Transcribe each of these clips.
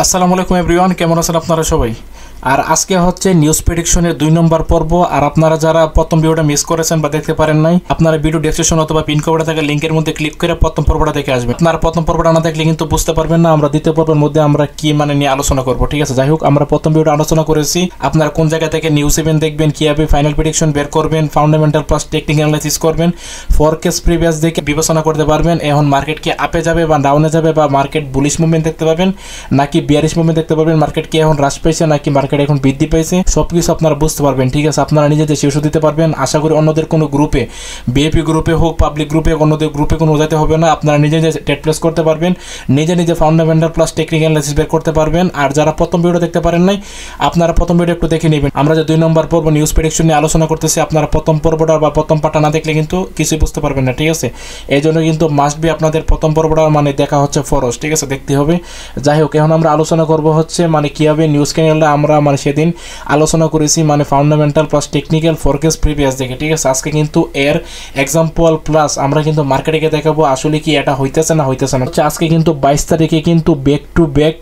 আসসালামু আলাইকুম এভরিওয়ান, কেমন আছেন আপনারা সবাই? আর আজকে হচ্ছে নিউজ প্রেডিকশনের 2 নম্বর পর্ব। আর আপনারা যারা প্রথম ভিডিওটা মিস করেছেন বা দেখতে পারেন নাই, আপনারা ভিডিও ডেসক্রিপশন অথবা পিন কমেন্টে থাকা লিংকের মধ্যে ক্লিক করে প্রথম পর্বটা দেখে আসবেন। আপনারা প্রথম পর্বটা না দেখলে কিন্তু বুঝতে পারবেন না আমরা দ্বিতীয় পর্বের মধ্যে আমরা কি নিয়ে আলোচনা করব। ঠিক আছে, যাই হোক, আমরা প্রথম ভিডিওটা আলোচনা করেছি আপনারা কোন জায়গা থেকে নিউজ ইভেন্ট দেখবেন, কিভাবে ফাইনাল প্রেডিকশন বের করবেন, ফান্ডামেন্টাল প্লাস টেকনিক্যাল অ্যানালাইসিস করবেন, ফরকাস্ট প্রিভিয়াস দেখে বিবেচনা করতে পারবেন এখন মার্কেট কি আপে যাবে বা ডাউনে যাবে, বা মার্কেট বুলিশ মুভমেন্ট দেখতে পাবেন নাকি বিয়ারিশ মুভমেন্ট দেখতে পারবেন, মার্কেট কি এখন হ্রাস পাইছে নাকি মার্কেট এখন বৃদ্ধি পাইছে, সবকিছু আপনারা বুঝতে পারবেন। ঠিক আছে, আপনারা নিজেদের শিক্ষা দিতে পারবেন। আশা করি অন্যদের কোনো গ্রুপে, বিএপি গ্রুপে হোক, পাবলিক গ্রুপে, অন্যদের গ্রুপে কোনো যাইতে হবে না। আপনারা নিজে নিজে ট্রেড প্লেস করতে পারবেন, নিজে নিজে ফান্ডামেন্টাল প্লাস টেকনিক্যাল অ্যানালাইসিস বের করতে পারবেন। আর যারা প্রথম ভিডিও দেখতে পারেন নাই, আপনারা প্রথম ভিডিও একটু দেখে নেবেন। আমরা যে 2 নম্বর পর্ব নিউজ প্রেডিকশন নিয়ে আলোচনা করতেছি, আপনারা প্রথম পর্বটা বা প্রথম পার্টটা না দেখলে কিন্তু কিছুই বুঝতে পারবেন না। ঠিক আছে, এই জন্য কিন্তু মাস্ট বি আপনাদের প্রথম পর্বটা দেখা হচ্ছে ফরজ। ঠিক আছে, দেখতে হবে। যাই হোক, এখন আমরা আলোচনা করব হচ্ছে কীভাবে নিউজ চ্যানেলটা আমরা সেদিন আলোচনা করেছি fundamental plus technical forecast previous দেখে। ঠিক আছে, আজকে কিন্তু এর এক্সাম্পল প্লাস আমরা কিন্তু মার্কেটে দেখাবো আসলে কি এটা হইতেছে না হচ্ছে। আজকে কিন্তু 22 তারিখে কিন্তু ব্যাক টু ব্যাক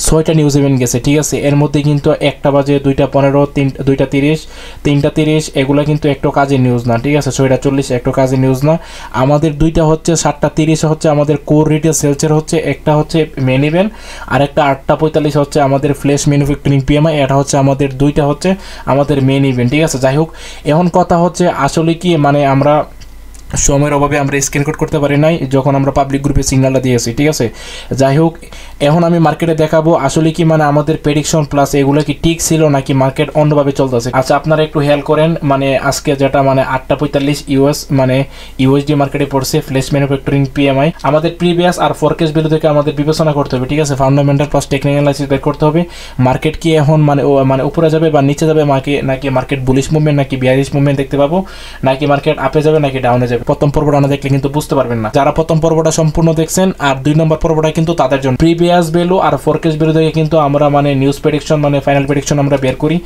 6টা নিউজ ইভেন্ট গেছে। ঠিক আছে, এর মধ্যে কিন্তু 1টা বাজে, 2টা 15, 2টা 30, 3টা 30, এগুলো কিন্তু একটু কাজের নিউজ না। ঠিক আছে, 6টা 40 একটু কাজের নিউজ না। আমাদের 2টা হচ্ছে 7টা 30 হচ্ছে আমাদের কোর রিটেল সেলসের হচ্ছে, একটা হচ্ছে মেন ইভেন্ট, আর একটা 8টা 45 হচ্ছে আমাদের ফ্ল্যাশ ম্যানুফ্যাকচারিং পিএমআই। এটা হচ্ছে আমাদের 2টা হচ্ছে আমাদের মেন ইভেন্ট। ঠিক আছে, যাই হোক, এখন কথা হচ্ছে আসলে কি আমরা সময়ের অভাবে আমরা স্ক্রিনশট করতে পারি নাই যখন আমরা পাবলিক গ্রুপে সিগন্যালটা দিয়েছি। ঠিক আছে, যাই হোক, এখন আমি মার্কেটে দেখাবো আসলে কি আমাদের প্রেডিকশন প্লাস এগুলো কি ঠিক ছিল নাকি মার্কেট অন্যভাবে চলতেছে। আচ্ছা, আপনারা একটু হেল্প করেন। আজকে যেটা 8টা 45 ইউএস ইউএসডি মার্কেটে পড়ছে ফ্ল্যাশ ম্যানুফ্যাকচারিং পিএমআই। আমাদের প্রিভিয়াস আর ফরকাস্ট ভ্যালু থেকে আমাদের বিবেচনা করতে হবে। ঠিক আছে, ফান্ডামেন্টাল প্লাস টেকনিক্যাল অ্যানালাইসিস বের করতে হবে মার্কেট কি এখন উপরে যাবে বা নিচে যাবে, নাকি মার্কেট বুলিশ মুভমেন্ট নাকি বিয়ারিশ মুভমেন্ট দেখতে পাবো, নাকি মার্কেট আপে যাবে নাকি ডাউনে যাবে। প্রথম পর্বটা না দেখলে কিন্তু বুঝতে পারবেন না। যারা প্রথম পর্বটা সম্পূর্ণ দেখছেন আর 2 নম্বর পর্বটা কিন্তু তাদের জন্য। প্রিভিয়াস ভ্যালু আর ফরকাস্ট ভ্যালু থেকে কিন্তু আমরা নিউজ প্রেডিকশন ফাইনাল প্রেডিকশন আমরা বের করি।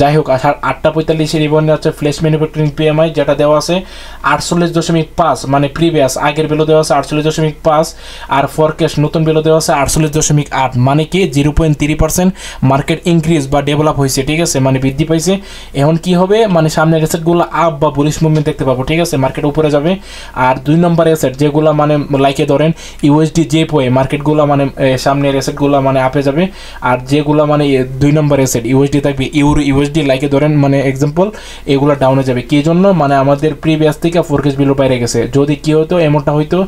যাই হোক, 8টা 45 এর ইভেন্ট হচ্ছে ফ্ল্যাশ ম্যানুফ্যাকচারিং পিএমআই, যেটা দেওয়া আছে 48.5, প্রিভিয়াস আগের ভ্যালু দেওয়া আছে 48.5, আর ফরকাস্ট নতুন ভ্যালু দেওয়া আছে 48.8, কি 0.3% মার্কেট ইনক্রিজ বা ডেভেলপ হয়েছে। ঠিক আছে, বৃদ্ধি পাইছে। এখন কি হবে, সামনের অ্যাসেটগুলো আপ বা বুলিশ মুভমেন্ট দেখতে পাবো। ঠিক আছে, মার্কেট উপরে যাবে। আর 2 নম্বর অ্যাসেট যেগুলো লাইকে ধরেন ইউএসডি জেপওয়ে, মার্কেটগুলো সামনের অ্যাসেটগুলো আপে যাবে। আর যেগুলো 2 নম্বর অ্যাসেট ইউএসডি থাকবে, ইউরো ইউএসডি লাইকে ধরেন এক্সাম্পল, এগুলো ডাউনে যাবে। কি জন্য আমাদের প্রিভিয়াস থেকে ফরকাস্ট ভ্যালু বাইরে গেছে। যদি কি হতো, এমনটা হইতো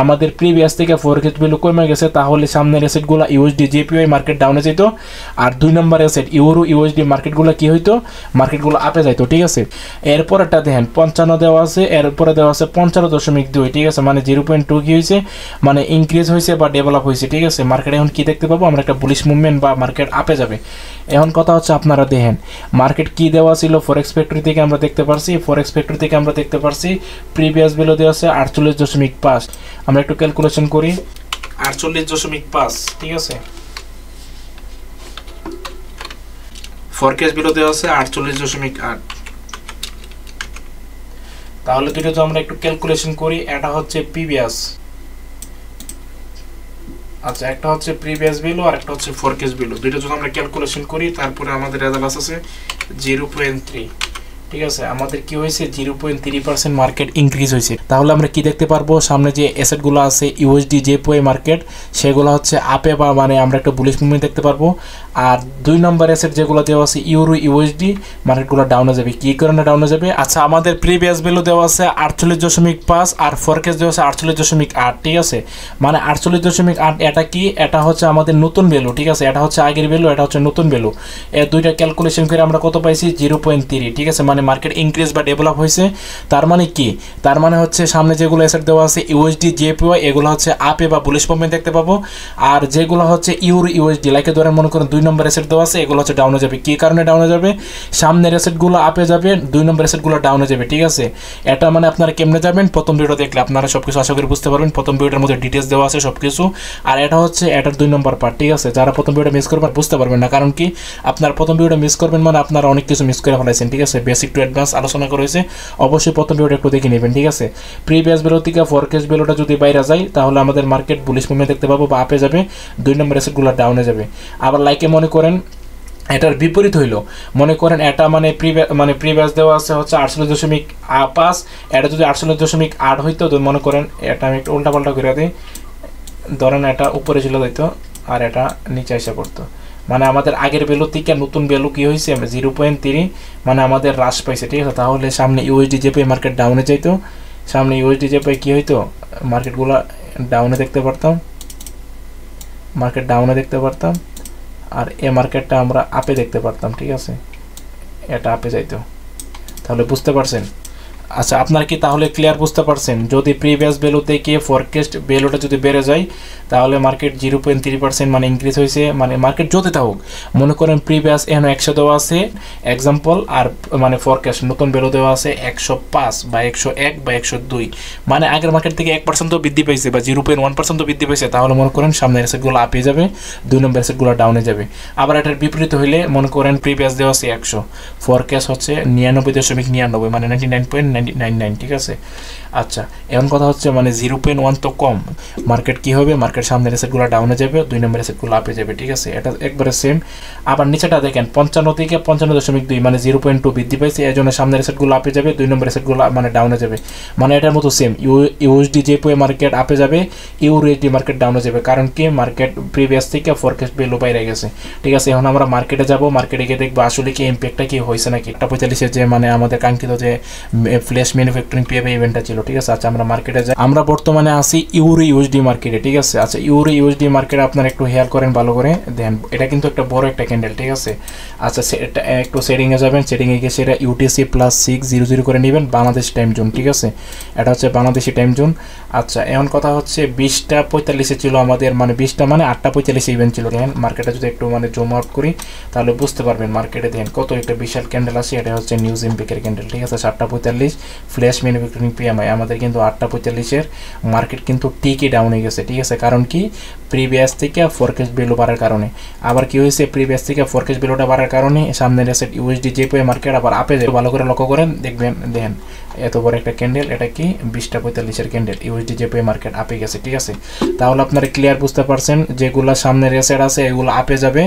আমাদের প্রিভিয়াস থেকে ফরকাস্ট ভ্যালু কমে গেছে, তাহলে সামনের অ্যাসেটগুলো ইউএসডি জেপিওয়াই মার্কেট ডাউনে যেত। আর 2 নম্বর অ্যাসেট ইউরো ইউএসডি মার্কেটগুলো কি হইতো, মার্কেটগুলো আপে যাইতো। ঠিক আছে, এরপর একটা দেখেন 55 দেওয়া আছে, এরপরে দেওয়া আছে 55.2। ঠিক আছে, 0.2 কি হয়েছে, ইনক্রিজ হয়েছে বা ডেভেলপ হয়েছে। ঠিক আছে, মার্কেট এখন কি দেখতে পাবো, আমরা একটা বুলিশ মুভমেন্ট বা মার্কেট আপে যাবে। এখন কথা হচ্ছে আপনারা দেখেন মার্কেট কি দেওয়া ছিল ফরেক্স ফ্যাক্টরি থেকে আমরা দেখতে পারছি। ফরেক্স ফ্যাক্টরি থেকে আমরা দেখতে পারছি প্রিভিয়াস ভ্যালু দেওয়া আছে 48.5। আমরা একটু ক্যালকুলেশন করি, 48.5। ঠিক আছে, ফরকাস্ট ভ্যালু দেওয়া আছে 48.8। তাহলে দুটো তো আমরা একটু ক্যালকুলেশন করি। এটা হচ্ছে প্রিভিয়াস, আচ্ছা, একটা হচ্ছে প্রিভিয়াস ভ্যালু আর একটা হচ্ছে ফরকাস্ট ভ্যালু। দুটো যদি আমরা ক্যালকুলেশন করি, তারপরে আমাদের রেজাল্ট আছে 0.3। ঠিক আছে, আমাদের কি হয়েছে, 0.3% মার্কেট ইনক্রিজ হয়েছে। তাহলে আমরা কি দেখতে পারবো, সামনে যে অ্যাসেটগুলো আছে ইউএসডি জেপওয়ে মার্কেট, সেগুলো হচ্ছে আপে বা আমরা একটা বুলিশ মুভমেন্ট দেখতে পারবো। আর 2 নম্বর অ্যাসেট যেগুলো দেওয়া আছে ইউরো ইউএসডি মার্কেটগুলো ডাউনে যাবে। কি কারণে ডাউনে যাবে, আচ্ছা, আমাদের প্রিভিয়াস ভ্যালু দেওয়া আছে 48.5 আর ফরকাস্ট দেওয়া আছে 48.8। ঠিক আছে, 48.8 এটা কি, এটা হচ্ছে আমাদের নতুন ভ্যালু। ঠিক আছে, এটা হচ্ছে আগের ভ্যালু, এটা হচ্ছে নতুন ভ্যালু। এর দুইটা ক্যালকুলেশন করে আমরা কত পাইছি, 0.3। ঠিক আছে, মার্কেট ইনক্রিজ বা ডেভেলপ হয়েছে। তার কি, তার হচ্ছে সামনে যেগুলো অ্যাসেট দেওয়া আছে ইউএসডি জেপিওয়াই, এগুলো হচ্ছে আপে বা বুলিশ মুভমেন্ট দেখতে পাবো। আর যেগুলো হচ্ছে ইউরো ইউএসডি লাইকে ধরেন মনে করেন 2 নম্বর অ্যাসেট দেওয়া আছে, এগুলো হচ্ছে ডাউনে যাবে। কি কারণে ডাউনে যাবে, সামনের অ্যাসেটগুলো আপে যাবে, 2 নম্বর অ্যাসেটগুলো ডাউনে যাবে। ঠিক আছে, এটা আপনারা কেমনে যাবেন, প্রথম ভিডিও দেখলে আপনারা সবকিছু আশা করি বুঝতে পারবেন। প্রথম ভিডিওর মধ্যে ডিটেলস দেওয়া আছে সবকিছু। আর এটা হচ্ছে এটার 2 নম্বর পার্ট। ঠিক আছে, যারা প্রথম ভিডিওটা মিস করবেন বুঝতে পারবেন না, কারণ কি আপনারা প্রথম ভিডিওটা মিস করবেন আপনারা অনেক কিছু মিস করে ফেলাইছেন। ঠিক আছে, বেসিক একটু অ্যাডভান্স আলোচনা করা হয়েছে, অবশ্যই প্রথম ভিডিওটা একটু দেখে নেবেন, ঠিক আছে। প্রিভিয়াস ভ্যালু থেকে ফরকাস্ট ভ্যালুটা যদি বাইরে যায় তাহলে আমাদের মার্কেট বুলিশ মুভমেন্ট দেখতে পাবো বা আপে যাবে, 2 নম্বর অ্যাসেটগুলো ডাউনে যাবে। আবার লাইকে মনে করেন এটার বিপরীত হইল, মনে করেন এটা প্রিভিয়াস দেওয়া আছে হচ্ছে 48.5, এটা যদি 48.8 হইতো, মনে করেন এটা আমি একটু উল্টাপাল্টা করে দিই, ধরেন এটা উপরে ছিল যাইতো আর এটা নিচে এসে পড়তো, মানে আমাদের আগের ভ্যালু থেকে নতুন ভ্যালু কি হয়েছে 0.3, মানে আমাদের হ্রাস পাইছে, ঠিক আছে। তাহলে সামনে ইউএসডি জেপি মার্কেট ডাউনে যাইতো, সামনে ইউএসডি জেপি কি হইতো, মার্কেটগুলো ডাউনে দেখতে পারতাম, মার্কেট ডাউনে দেখতে পারতাম, আর এ মার্কেটটা আমরা আপে দেখতে পারতাম, ঠিক আছে, এটা আপে যাইতো। তাহলে বুঝতে পারছেন? আচ্ছা, আপনারা কি তাহলে ক্লিয়ার বুঝতে পারছেন? যদি প্রিভিয়াস ভ্যালু থেকে ফরকাস্ট ভ্যালুটা যদি বেড়ে যায় তাহলে মার্কেট 0.3% মানে ইনক্রিজ হয়েছে, মানে মার্কেট যতই থাকুক, মনে করেন প্রিভিয়াস এখন 100 দেওয়া আছে এক্সাম্পল, আর মানে ফরকাস্ট নতুন ভ্যালু দেওয়া আছে 105 বা 101 বা 102, মানে আগের মার্কেট থেকে 1% বৃদ্ধি পাইছে বা 0.1% বৃদ্ধি পাইছে, তাহলে মনে করেন সামনের অ্যাসেটগুলো আপে যাবে, 2 নম্বর অ্যাসেটগুলো ডাউনে যাবে। আবার এটার বিপরীত হইলে মনে করেন প্রিভিয়াস দেওয়া আছে 100, ফরকাস্ট হচ্ছে 99.99, মানে 99.99, ঠিক আছে। আচ্ছা, এখন কথা হচ্ছে মানে 0.1 তো কম, মার্কেট কি হবে, মার্কেট সামনের অ্যাসেটগুলো ডাউনে যাবে, 2 নম্বর অ্যাসেটগুলো আপে যাবে, ঠিক আছে, এটা একবারে সেম। আবার নিচেটা দেখেন 55 থেকে 55.2, মানে 0.2 বৃদ্ধি পাইছে, এই জন্য সামনের অ্যাসেটগুলো আপে যাবে, 2 নম্বর অ্যাসেটগুলো মানে ডাউনে যাবে, মানে এটার মতো সেম। ইউএসডি জেপি মার্কেট আপে যাবে, ইউএসডি মার্কেট ডাউনে যাবে, কারণ কি মার্কেট প্রিভিয়াস থেকে ফরকাস্ট ভ্যালু বাইরে গেছে, ঠিক আছে। এখন আমরা মার্কেটে যাব, মার্কেটে গিয়ে দেখবো আসলে কি ইম্প্যাক্টটা কি হয়েছে নাকি। 45 যে মানে আমাদের কাঙ্ক্ষিত যে ফ্ল্যাশ ম্যানুফ্যাকচারিং পিএফআই ইভেন্টটা ছিল, ঠিক আছে। আচ্ছা, আমরা মার্কেটে যাই, আমরা বর্তমানে আছি ইউরো ইউএসডি মার্কেটে, ঠিক আছে। আচ্ছা, ইউরো ইউএসডি মার্কেট আপনারা একটু হেয়ার করেন ভালো করে দেন, এটা কিন্তু একটা বড় একটা ক্যান্ডেল, ঠিক আছে। আচ্ছা, এটা একটু সেটিংয়ে যাবেন, সেটিংয়ে গিয়ে সেটা ইউটিসি +600 করে নেবেন, বাংলাদেশ টাইম জোন, ঠিক আছে, এটা হচ্ছে বাংলাদেশি টাইম জোন। আচ্ছা, এখন কথা হচ্ছে 20:45 ছিল আমাদের, মানে 20টা মানে 8:45 ইভেন্ট ছিল। দেখেন মার্কেটে যদি একটু মানে জুম আউট করি তাহলে বুঝতে পারবেন মার্কেটে দেখেন কত একটা বিশাল ক্যান্ডেল আছে, এটা হচ্ছে নিউজ ইম্প্যাক্টের ক্যান্ডেল, ঠিক আছে। 7:45 ফ্ল্যাশ ম্যানুফ্যাকচারিং পিএমআই, আমাদের কিন্তু 8:45-এর মার্কেট কিন্তু ঠিকই ডাউনে গেছে, ঠিক আছে। কারণ কি প্রিভিয়াস থেকে ফরকাস্ট ভ্যালু বাড়ার কারণে। আবার কি হয়েছে, প্রিভিয়াস থেকে ফরকাস্ট ভ্যালুটা বাড়ার কারণে সামনের অ্যাসেট ইউএসডি জেপি মার্কেট আবার আপে যায়, ভালো করে লক্ষ্য করেন দেখবেন, দেখেন এত বড় একটা ক্যান্ডেল, এটা কি 20:45-এর ক্যান্ডেল, ইউএসডি জেপি মার্কেট আপে গেছে, ঠিক আছে। তাহলে আপনারা ক্লিয়ার বুঝতে পারছেন, যেগুলো সামনের অ্যাসেট আছে এগুলো আপে যাবে,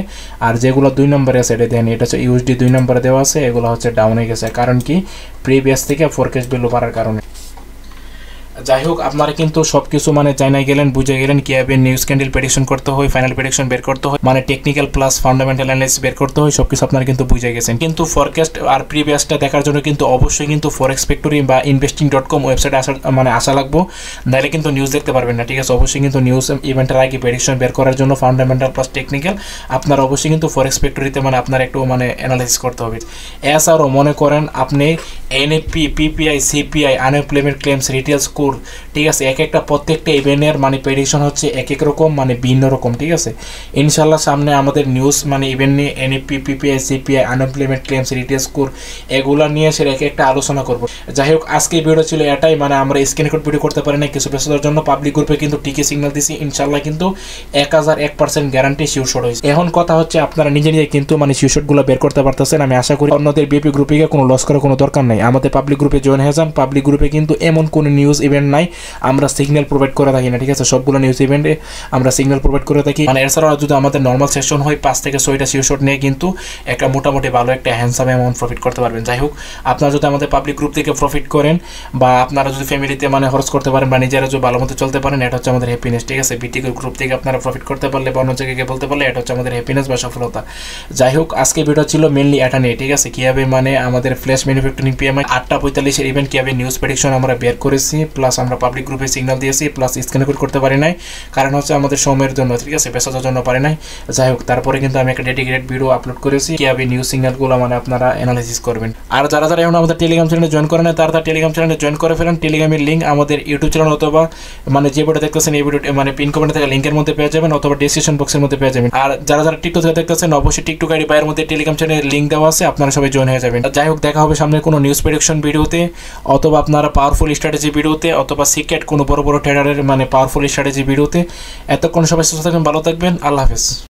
আর যেগুলো 2 নম্বর অ্যাসেটে দেন, এটা হচ্ছে ইউএসডি 2 নম্বরে দেওয়া আছে, এগুলো হচ্ছে ডাউনে গেছে, কারণ কি প্রিভিয়াস থেকে ফরকাস্ট ভ্যালু বাড়ার কারণে। যাই হোক, আপনারা কিন্তু সবকিছু মানে জানাই গেলেন, বুঝে গেলেন কিভাবে নিউজ ক্যান্ডেল প্রেডিকশন করতে হয়, ফাইনাল প্রেডিকশন বের করতে হয়, মানে টেকনিক্যাল প্লাস ফান্ডামেন্টাল অ্যানালাইসিস বের করতে হয়, সবকিছু আপনারা কিন্তু বুঝে গেছেন। কিন্তু ফরকাস্ট আর প্রিভিয়াসটা দেখার জন্য কিন্তু অবশ্যই কিন্তু ফরেক্স ফ্যাক্টরি বা investing.com ওয়েবসাইটে আসা লাগবো, নাহলে কিন্তু নিউজ দেখতে পারবেন না, ঠিক আছে। অবশ্যই কিন্তু নিউজ ইভেন্টের আগে প্রেডিকশন বের করার জন্য ফান্ডামেন্টাল প্লাস টেকনিক্যাল আপনারা অবশ্যই কিন্তু ফরেক্স ফ্যাক্টরিতে মানে আপনার একটু মানে অ্যানালাইসিস করতে হবে। এছাড়াও মনে করেন আপনি NFP, PPI, CPI, unemployment claims, retail score, ঠিক আছে, একটা প্রত্যেকটা ইভেন্টের মানে প্রেডিকশন হচ্ছে এক রকম, মানে ভিন্ন রকম, ঠিক আছে। ইনশাল্লাহ সামনে আমাদের নিউজ মানে ইভেন্ট নিয়ে NFP, PPI, CPI, unemployment claims, retail score এগুলো নিয়ে সেটা একটা আলোচনা করবো। যাই হোক, আজকে ভিডিও ছিল এটাই, মানে আমরা স্ক্রিন রেকর্ড ভিডিও করতে পারি না কিছু ব্যস্ততার জন্য, পাবলিক গ্রুপে কিন্তু ঠিকই সিগন্যাল দিছি, ইনশাল্লাহ কিন্তু 1001% গ্যারান্টি শিওরশট হয়েছে। এখন কথা হচ্ছে আপনারা নিজে নিজে কিন্তু মানে শিওরশটগুলো বের করতে পারতেছেন, আমি আশা করি অন্যদের বিপি গ্রুপে কোনো লস করার কোনো দরকার নেই, আমাদের পাবলিক গ্রুপে জয়েন হয়ে যান। পাবলিক গ্রুপে কিন্তু এমন কোনো নিউজ ইভেন্ট নাই আমরা সিগন্যাল প্রোভাইড করে থাকি না, ঠিক আছে। সবগুলো নিউজ ইভেন্টে আমরা সিগন্যাল প্রোভাইড করে থাকি, মানে এছাড়াও যদি আমাদের নর্মাল সেশন হয় 5 থেকে 6টা শিওরশট নিয়ে কিন্তু একটা মোটামুটি ভালো একটা হ্যান্ডসাম অ্যামাউন্ট প্রফিট করতে পারবেন। যাই হোক, আপনারা যদি আমাদের পাবলিক গ্রুপ থেকে প্রফিট করেন বা আপনারা যদি ফ্যামিলিতে মানে খরচ করতে পারেন বা নিজেরা যদি ভালো মতো চলতে পারেন, এটা হচ্ছে আমাদের হ্যাপিনেস, ঠিক আছে। বিটি গ্রুপ থেকে আপনারা প্রফিট করতে পারলে বা অন্য জায়গায় বলতে পারলে এটা হচ্ছে আমাদের হ্যাপিনেস বা সফলতা। যাই হোক, আজকে ভিডিও ছিল মেনলি এটা নিয়ে, ঠিক আছে, কীভাবে মানে আমাদের ফ্ল্যাশ ম্যানুফ্যাকচারিং পিএমআই 8:45-এর ইভেন্ট কীভাবে নিউজ প্রেডিকশন আমরা বের করেছি, প্লাস আমরা পাবলিক গ্রুপে সিগন্যাল দিয়েছি, প্লাস স্ক্রিন রেকর্ড করতে পারি নাই, কারণ হচ্ছে আমাদের সময়ের জন্য, ঠিক আছে, ব্যস্ততার জন্য পারি নাই। যাই হোক, তারপরে কিন্তু আমি একটা ডেডিকেটেড ভিডিও আপলোড করেছি কীভাবে নিউজ সিগন্যালগুলো মানে আপনারা অ্যানালাইসিস করবেন। আর যারা যারা এখন আমাদের টেলিগ্রাম চ্যানেলে জয়েন করেন না, তারা টেলিগ্রাম চ্যানেলে জয়েন করে ফেলেন। টেলিগ্রামের লিঙ্ক আমাদের ইউটিউব চ্যানেল অথবা মানে যে ভিডিও দেখতেছেন এই ভিডিও মানে পিন কমেন্টে থাকা লিঙ্কের মধ্যে পেয়ে যাবেন, অথবা ডেসক্রিপশন বক্সের মধ্যে পেয়ে যাবেন। আর যারা যারা টিকটক থেকে দেখতেছেন অবশ্যই টিকটক আইডি বাইরের মধ্যে টেলিগ্রাম চ্যানেলের লিঙ্ক দেওয়া আছে, আপনারা সবাই জয়েন হয়ে যাবেন। যাই হোক, দেখা হবে সামনে কোনো নিউজ প্রেডিকশন ভিডিওতে, অথবা আপনারা পাওয়ারফুল স্ট্র্যাটেজি ভিডিওতে, অথবা সিক্রেট কোনো বড় বড় ট্রেডারের মানে পাওয়ারফুল স্ট্র্যাটেজি ভিডিওতে। এতক্ষণ সবাই সুস্থ থাকবেন, ভালো থাকবেন, আল্লাহ হাফেজ।